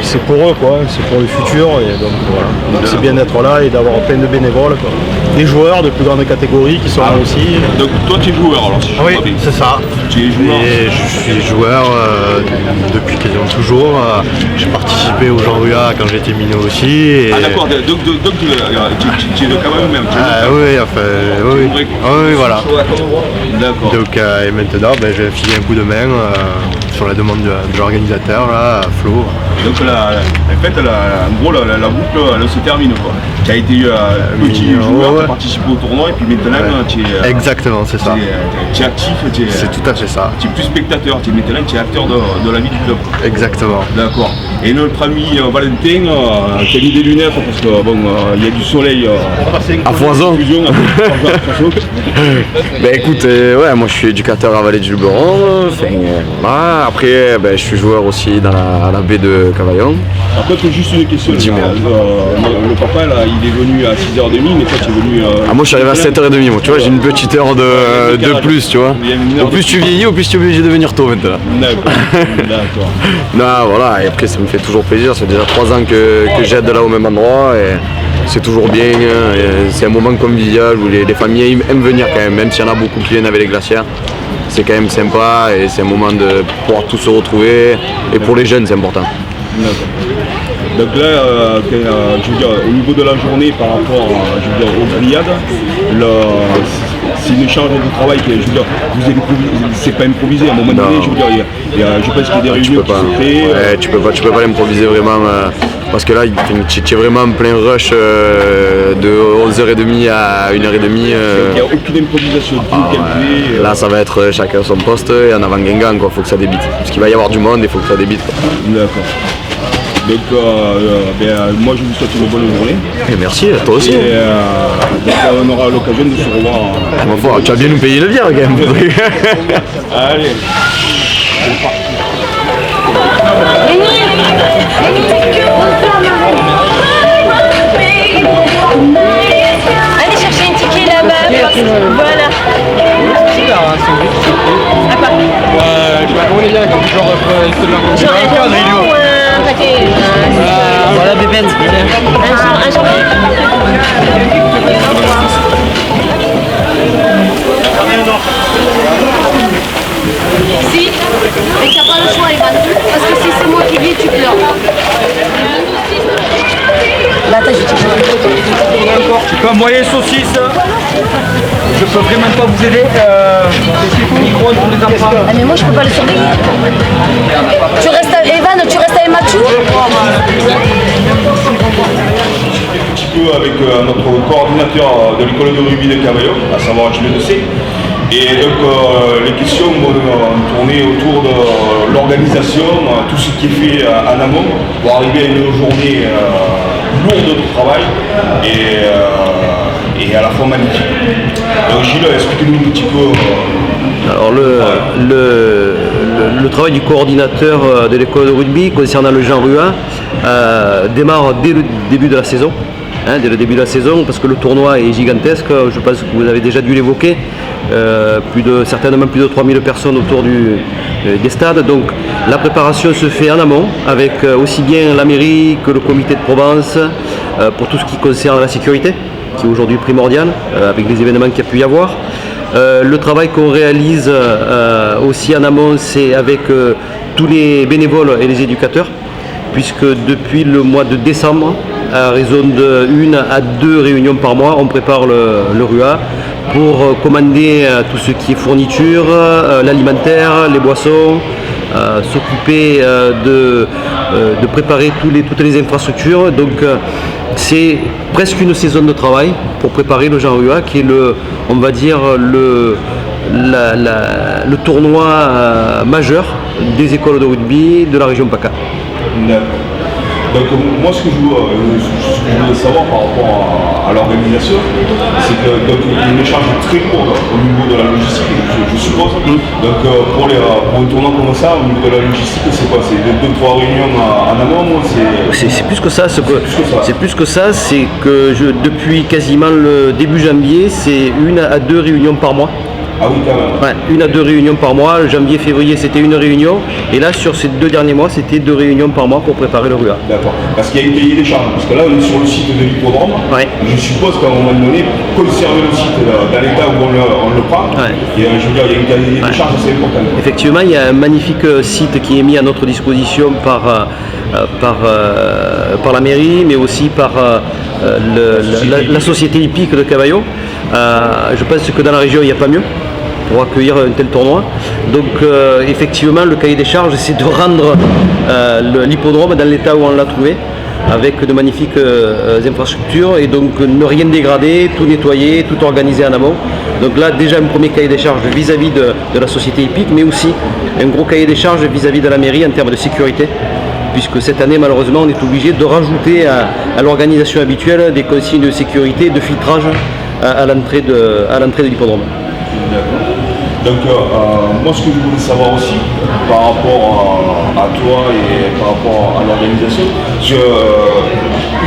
c'est pour eux quoi, c'est pour le futur et donc voilà. Donc c'est bien d'être là et d'avoir plein de bénévoles quoi. Des joueurs de plus grande catégorie qui sont là aussi. Donc toi tu es joueur alors si je Oui, c'est ça. Tu es joueur. Et je suis joueur depuis quasiment toujours. J'ai participé au Jean Rua quand j'étais minot aussi. Ah d'accord, donc tu es de Cavaillon même. Oui, voilà. D'accord. Donc et maintenant je vais filer un coup de main sur la demande de l'organisateur là, Flo. Donc en fait en gros la boucle elle se termine quoi. Tu as été petit joueur, tu as participé au tournoi et puis maintenant tu es. Exactement, c'est ça. Tu es actif, c'est tout à fait ça. Tu es plus spectateur, maintenant tu es acteur de la vie du club. Exactement. D'accord. Et notre ami Valentin, qui a mis des lunettes parce que bon il y a du soleil à foison. Ben écoute, moi je suis éducateur à Vallée du Luberon. Voilà. Après je suis joueur aussi dans la baie de Cavaillon. Après juste une question. Dis-moi. Le papa là, il est venu à 6h30, mais toi tu es venu. Moi je suis arrivé à 7h30, moi tu vois, j'ai une petite heure de plus, tu vois. Au plus tu vieillis, au plus tu es obligé de venir tôt maintenant. D'accord. Non, voilà, et après ça me fait toujours plaisir, ça fait déjà 3 ans que j'aide là au même endroit et c'est toujours bien, c'est un moment convivial où les familles aiment venir quand même s'il y en a beaucoup qui viennent avec les glacières. C'est quand même sympa et c'est un moment de pouvoir tous se retrouver et pour les jeunes c'est important. D'accord. Donc là, je veux dire, au niveau de la journée par rapport aux grillades, c'est une charge de travail qui est, je veux dire, c'est pas improvisé à un moment donné, je veux dire, je pense qu'il y a des réunions qui se fait. Tu peux pas l'improviser vraiment parce que là tu es vraiment en plein rush de 11h30 à 1h30. Il n'y a aucune improvisation là ça va être chacun son poste et en avant Guingamp quoi, faut que ça débite. Parce qu'il va y avoir du monde et il faut que ça débite. D'accord. Donc moi je vous souhaite une bonne journée. Et merci, toi aussi. Donc, on aura l'occasion de se revoir. Tu vas bien nous payer le bien quand même. Allez. Allez chercher un ticket là-bas. Voilà. On est là, voilà Bébête. Si, mais tu n'as pas le choix, Ivan. Parce que si c'est moi qui vis, tu pleures. Là, t'as juste. Tu peux envoyer saucisse. Je peux vraiment pas vous aider. Micro pour les enfants. Ah, mais moi, je peux pas le surveiller. Tu restes à Evan, tu restes avec Mathieu. Un petit peu avec notre coordinateur de l'école de rugby de Cavaillon, à savoir Gilles de C. Et donc les questions vont tourner autour de l'organisation, tout ce qui est fait en amont pour arriver à une journée lourde de travail et à la fois magnifique. Donc Gilles, explique-nous un petit peu. Alors le travail du coordinateur de l'école de rugby concernant le Jean Rua démarre dès le début de la saison. Dès le début de la saison, parce que le tournoi est gigantesque, je pense que vous avez déjà dû l'évoquer, certainement plus de 3000 personnes autour des stades, donc la préparation se fait en amont, avec aussi bien la mairie que le comité de Provence, pour tout ce qui concerne la sécurité, qui est aujourd'hui primordial, avec les événements qu'il y a pu y avoir. Le travail qu'on réalise aussi en amont, c'est avec tous les bénévoles et les éducateurs, puisque depuis le mois de décembre, à raison de 1 à 2 réunions par mois, on prépare le RUA pour commander tout ce qui est fourniture, l'alimentaire, les boissons, s'occuper de préparer toutes les infrastructures. Donc c'est presque une saison de travail pour préparer le Jean Rua, qui est le tournoi majeur des écoles de rugby de la région PACA. Donc moi ce que je voulais savoir par rapport à l'organisation, c'est que donc, il y a une charge très lourde au niveau de la logistique, je suppose. Donc pour un tournoi comme ça, au niveau de la logistique, c'est quoi? C'est 2-3 réunions en amont? C'est plus que ça. C'est plus que ça, c'est que depuis quasiment le début janvier, c'est 1 à 2 réunions par mois. Ah oui, quand même. Ouais, 1 à 2 réunions par mois. Janvier, février, c'était 1 réunion. Et là, sur ces 2 derniers mois, c'était 2 réunions par mois pour préparer le RUA. D'accord. Parce qu'il y a une cahier des charges. Parce que là, on est sur le site de l'hippodrome. Ouais. Je suppose qu'à un moment donné, conserver le site dans l'état où on le prend, je veux dire, il y a une cahier des charges assez importante. Effectivement, il y a un magnifique site qui est mis à notre disposition par la mairie, mais aussi par la société hippique de Cavaillon. Je pense que dans la région, il n'y a pas mieux pour accueillir un tel tournoi. Donc effectivement, le cahier des charges, c'est de rendre l'hippodrome dans l'état où on l'a trouvé, avec de magnifiques infrastructures, et donc ne rien dégrader, tout nettoyer, tout organiser en amont. Donc là, déjà un premier cahier des charges vis-à-vis de la société hippique, mais aussi un gros cahier des charges vis-à-vis de la mairie en termes de sécurité, puisque cette année, malheureusement, on est obligé de rajouter à l'organisation habituelle des consignes de sécurité, de filtrage à l'entrée de l'hippodrome. D'accord. Donc moi ce que je voulais savoir aussi par rapport à toi et par rapport à l'organisation,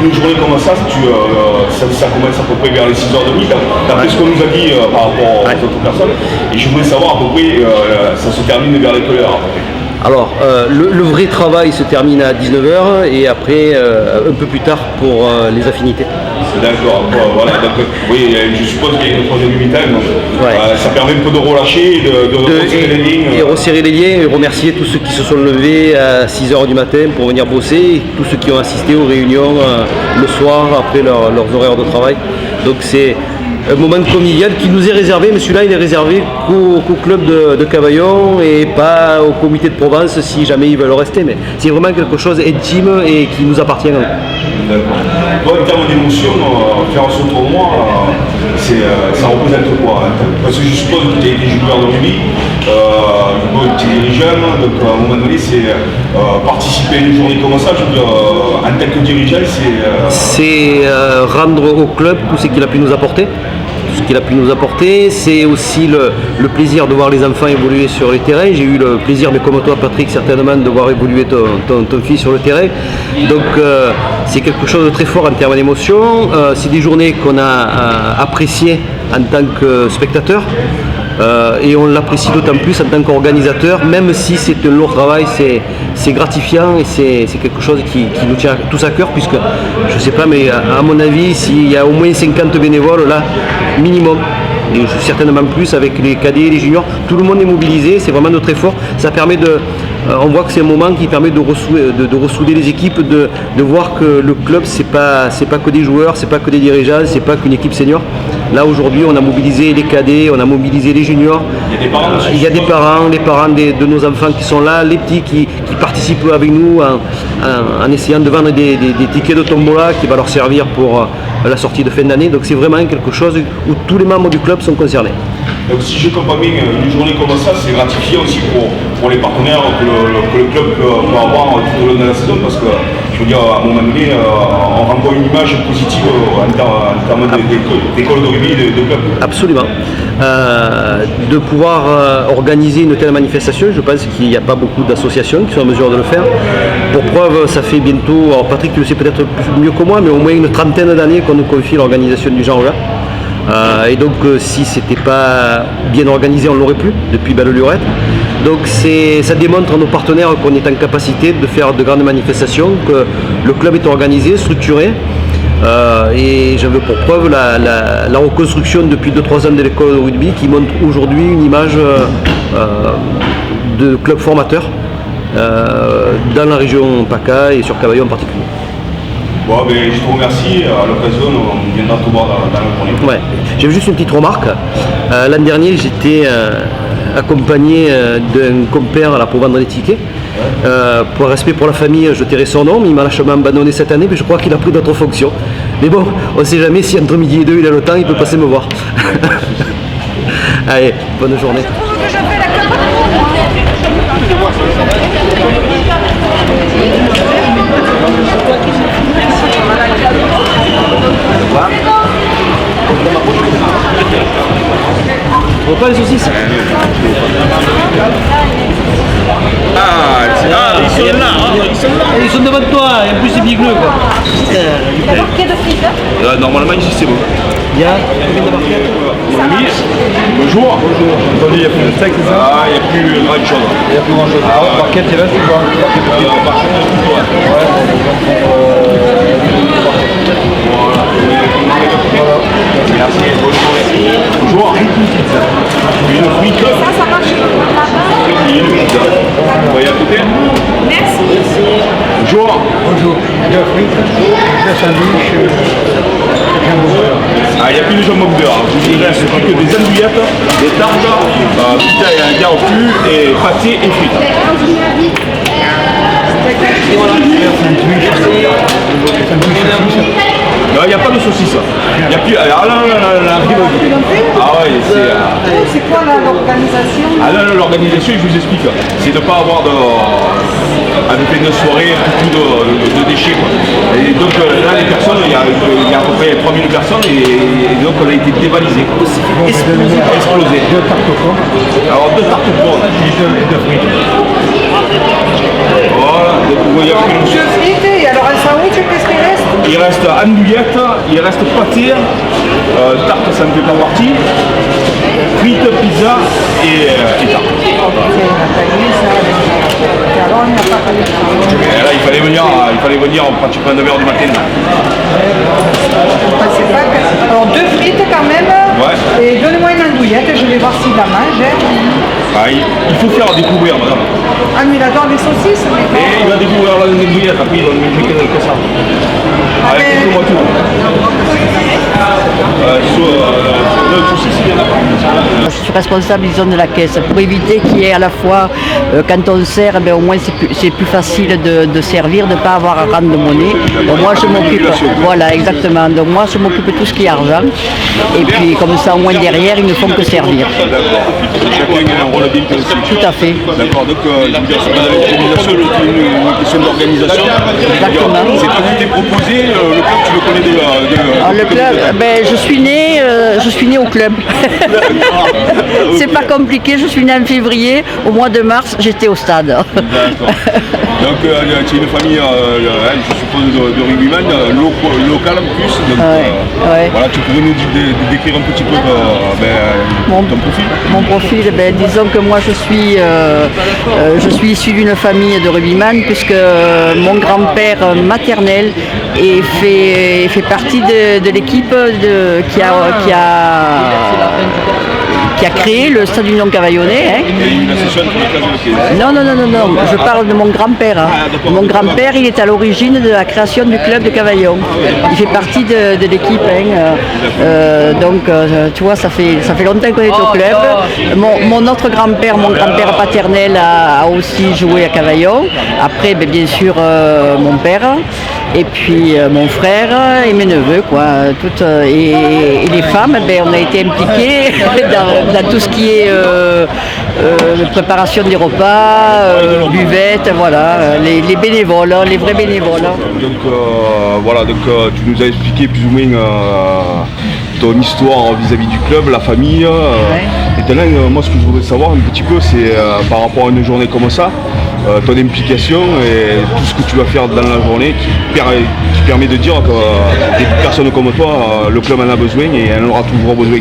une journée comme ça, ça commence à peu près vers les 6h30, d'après ce qu'on nous a dit par rapport aux autres personnes, et je voulais savoir à peu près, ça se termine vers les quelle heure à peu près? Alors, le vrai travail se termine à 19h et après, un peu plus tard pour les affinités. D'accord, voilà, donc, oui, je suppose qu'il y a une troisième mi-temps, ça permet un peu de relâcher, de resserrer les lignes. Et resserrer les liens et remercier tous ceux qui se sont levés à 6h du matin pour venir bosser, et tous ceux qui ont assisté aux réunions le soir après leurs horaires de travail. Donc c'est un moment convivial qui nous est réservé, mais celui-là il est réservé qu'au club de Cavaillon et pas au comité de Provence si jamais ils veulent rester, mais c'est vraiment quelque chose d'intime et qui nous appartient. D'accord. Toi, en termes d'émotion, faire ce tournoi, ça représente quoi? Parce que je suppose que tu as été joueur de rugby, tu es dirigeant, donc à un moment donné, c'est participer à une journée comme ça, je veux dire, en tant que dirigeant, c'est rendre au club tout ce qu'il a pu nous apporter. C'est aussi le plaisir de voir les enfants évoluer sur les terrains. J'ai eu le plaisir, mais comme toi Patrick certainement, de voir évoluer ton fils sur le terrain. Donc c'est quelque chose de très fort en termes d'émotion. C'est des journées qu'on a appréciées en tant que spectateur. Et on l'apprécie d'autant plus en tant qu'organisateur, même si c'est un lourd travail, c'est gratifiant et c'est quelque chose qui nous tient tous à cœur, puisque je ne sais pas, mais à mon avis, s'il y a au moins 50 bénévoles là, minimum, et certainement plus avec les cadets et les juniors, tout le monde est mobilisé, c'est vraiment de très fort. Ça permet on voit que c'est un moment qui permet de ressouder les équipes, de voir que le club c'est pas que des joueurs, c'est pas que des dirigeants, c'est pas qu'une équipe senior. Là aujourd'hui on a mobilisé les cadets, on a mobilisé les juniors. Il y a des parents, les parents de nos enfants qui sont là, les petits qui participent avec nous en essayant de vendre des tickets de tombola qui va leur servir pour la sortie de fin d'année. Donc c'est vraiment quelque chose où tous les membres du club sont concernés. Donc si je comprends bien, une journée comme ça, c'est gratifiant aussi pour les partenaires que le club peut avoir tout au long de la saison, parce que je veux dire, à un moment donné, on renvoie une image positive en termes d'école de rugby et de club. Absolument. De pouvoir organiser une telle manifestation, je pense qu'il n'y a pas beaucoup d'associations qui sont en mesure de le faire. Pour preuve, ça fait bientôt, alors Patrick tu le sais peut-être mieux que moi, mais au moins une trentaine d'années qu'on nous confie l'organisation du Jean Rougat. Et donc si c'était pas bien organisé, on l'aurait plus depuis belle lurette. Donc ça démontre à nos partenaires qu'on est en capacité de faire de grandes manifestations, que le club est organisé, structuré. Et j'en veux pour preuve la reconstruction depuis 2-3 ans de l'école de rugby qui montre aujourd'hui une image de club formateur dans la région PACA et sur Cavaillon en particulier. Bon, ben, je te remercie. À l'occasion, on viendra te voir dans la journée. Ouais. J'ai juste une petite remarque. L'an dernier, j'étais accompagné d'un compère là, pour vendre les tickets. Pour respect pour la famille, je tairai son nom, mais il m'a lâchement abandonné cette année, mais je crois qu'il a pris d'autres fonctions. Mais bon, on ne sait jamais si entre midi et 2 il a le temps, il peut passer me voir. Allez, bonne journée. On voit pas les saucisses? Ils sont là, ils sont devant toi, et en plus c'est bigleux quoi. Normalement ici c'est bon. Il y a combien de barquettes? Bonjour. Attendez, il n'y a plus de steak, c'est ça? Ah, il n'y a plus grand chose. Il n'y a plus grand chose. Barquette, il reste ou pas? Merci, bonjour. Une frite. Ça marche. Et une pizza. Vous voyez à côté? Merci. Bonjour. Bonjour. Deux frites, deux sandwichs, il n'y a plus de jambon beurre. Il ne reste plus que des andouillettes, des tartes, pizza et un garde et pâté et frites. Non, il n'y a pas de saucisse. Il n'y a plus. Alors là, la ah ouais, c'est quoi l'organisation? Ah là, l'organisation, je vous explique. C'est de ne pas avoir avec une soirée beaucoup de déchets. Quoi. Et donc là, les personnes, il y a à peu près 3000 personnes et donc on a été dévalisé. Explosé. Deux tartes aux pommes. Alors deux tartes aux pommes. Et deux frites. Voilà, donc vous voyez avec une Deux frites et alors un sandwich, qu'est-ce qu'il reste? Il reste andouillette, il reste pâté, tarte ça ne fait pas partie, frites, pizza et tarte. Et là il fallait venir pratiquement à 9h du matin. Alors deux frites quand même. Ouais. Et donnez-moi une andouillette, je vais voir s'il la mange. Ah, il faut faire découvrir madame. Ah mais il adore les saucisses. Et il va découvrir la andouillette, après il va nous mettre que ça. Allez, écoutez-moi tout. Je suis responsable, disons, de la caisse pour éviter qu'il y ait à la fois, quand on sert, au moins c'est plus facile de servir, de ne pas avoir à rendre de monnaie. Donc moi je m'occupe, voilà exactement, donc moi je m'occupe de tout ce qui est argent. Et puis comme ça au moins derrière ils ne font que servir. Tout à fait. D'accord, donc une question d'organisation. Exactement. C'est pas qui t'est proposé, le club tu le connais déjà. Le club, je suis née au club. C'est pas compliqué, je suis née en février, au mois de mars j'étais au stade. D'accord. Donc tu es une famille, je suppose, de rugbyman, local en plus. Donc, voilà, tu pourrais nous décrire un petit peu ton profil? Mon profil, disons que moi je suis issu d'une famille de rugbyman puisque mon grand-père maternel fait partie de l'équipe qui a créé le Stade Union Cavaillonnais. Hein. Non, je parle de mon grand-père. Hein. Mon grand-père, il est à l'origine de la création du club de Cavaillon. Il fait partie de l'équipe. Hein. Donc, tu vois, ça fait longtemps qu'on est au club. Mon autre grand-père, mon grand-père paternel a aussi joué à Cavaillon. Après, bien sûr, mon père. Et puis mon frère et mes neveux, quoi. Et les femmes, on a été impliqués dans tout ce qui est préparation des repas, buvette, voilà, les bénévoles, les vrais bénévoles. Donc tu nous as expliqué plus ou moins ton histoire vis-à-vis du club, la famille. Maintenant, moi ce que je voudrais savoir un petit peu, c'est par rapport à une journée comme ça, ton implication et tout ce que tu vas faire dans la journée qui permet de dire que des personnes comme toi, le club en a besoin et elle en aura toujours besoin.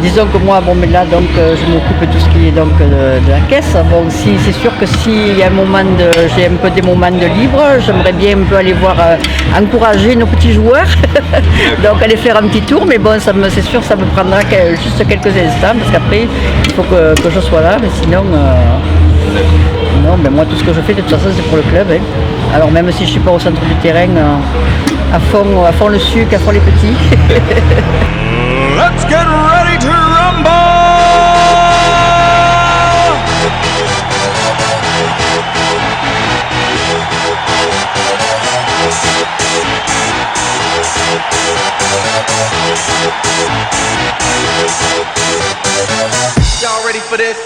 Disons que moi, là, donc, je m'occupe de tout ce qui est donc, de la caisse. Bon, c'est sûr que si j'ai un peu des moments de libre, j'aimerais bien un peu aller voir, encourager nos petits joueurs, donc aller faire un petit tour, mais bon, c'est sûr ça me prendra juste quelques instants, parce qu'après, il faut que je sois là, mais sinon, moi, tout ce que je fais, de toute façon, c'est pour le club. Hein. Alors, même si je ne suis pas au centre du terrain, à fond le sucre, à fond les petits. Let's get ready to rumble! Y'all ready for this?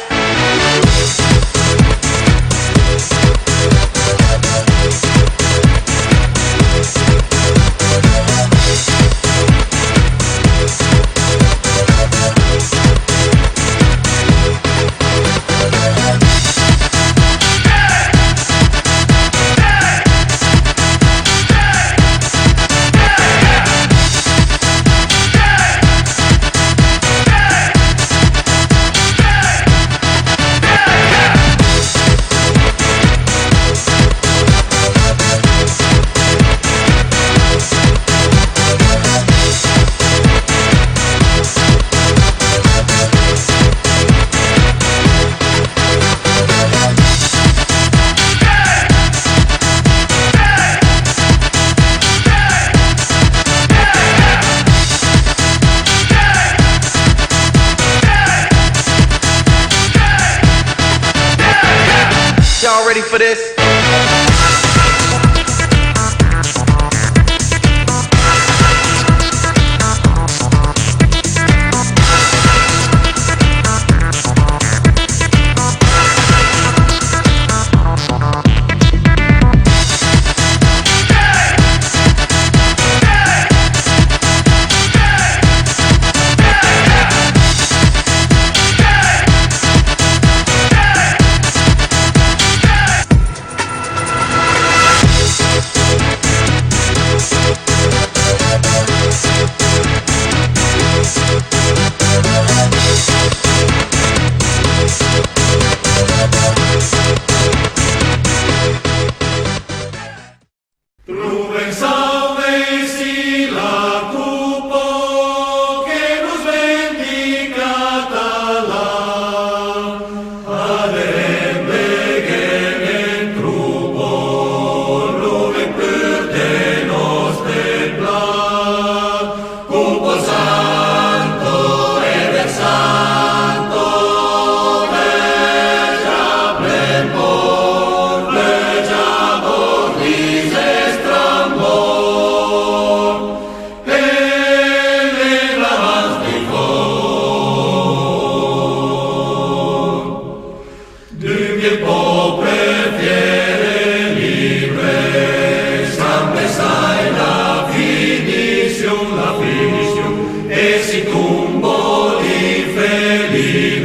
Y'all ready for this? La finition, e si tumbo di felice.